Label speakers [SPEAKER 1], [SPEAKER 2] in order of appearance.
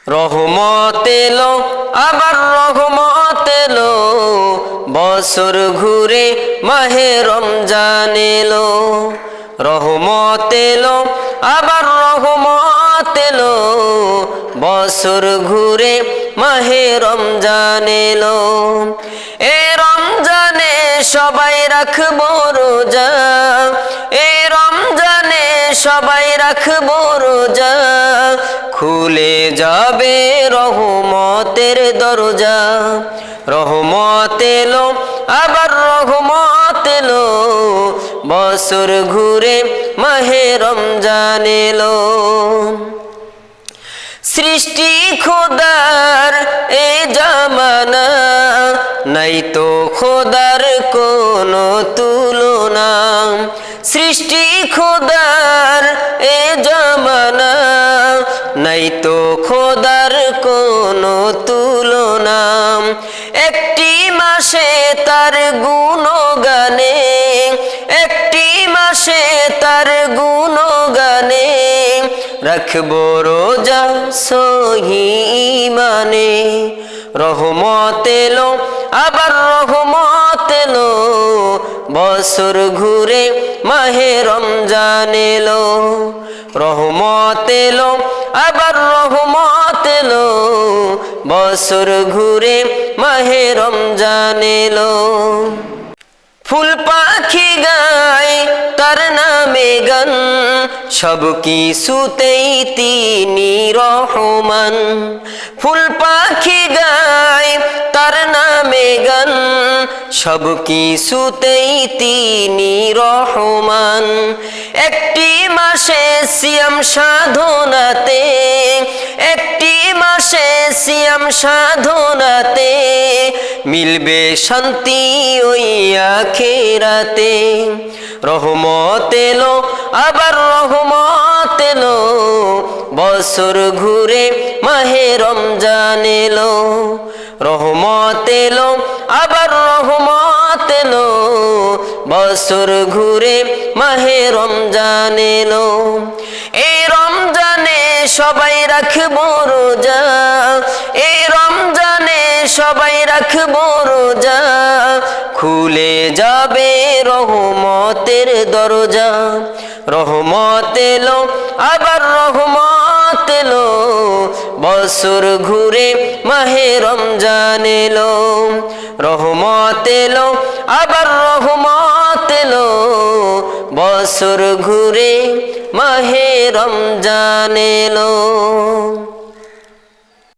[SPEAKER 1] রহমত এলো আবার রহমত এলো, বছর ঘুরে মাহে রমজান এলো। রহমত এলো আবার রহমত এলো, বছর ঘুরে মাহে রমজান এলো। এই রমজানে সবাই রাখবো রোজা, এই রমজানে সবাই রাখবো রোজা, খুলে যাবে রহমতের দরজা। রহমত এলো আবার রহমত এলো, বছর ঘুরে মাহে রমজান এলো। সৃষ্টি খোদার এ জামানা, নাই তো খোদার কোনো তুলনা। সৃষ্টি খোদার এ জামানা, নাই তো খোদার কোনো তুলনা। একটি মাসে তার গুণগানে, একটি মাসে তার গুণগানে, রাখবো রোজা সহি ঈমানে। রহমত এলো আবার রহমত এলো, বছর ঘুরে মাহে রমজান এলো। রহমত এলো আবার রহমত এলো, বছর ঘুরে মাহে রমজান এলো। ফুল পাখি গায় তার নামে গান, সব কিছুতেই তিনি রহমান। ফুল পাখি গায় তার নামে গান, সব কিছুতেই তিনি রহমান। একটি মাসে সিয়াম সাধনাতে, একটি মাসে সিয়াম সাধনাতে, মিলবে শান্তি ওই আখিরাতে। রহমত এলো আবার রহমত এলো, বছর ঘুরে মাহে রমজান এলো। রহমত এলো আবার রহমত এলো, বছর ঘুরে মাহে রমজান এলো। এই রমজানে সবাই রাখবো রোজা, এই রমজানে সবাই রাখবো রোজা, খুলে যাবে রহমতের দরজা। রহমত এলো আবার রহমত এলো, বছর ঘুরে মাহে রমজান এলো। রহমত এলো আবার রহমত এলো, বছর ঘুরে মাহে রমজান এলো।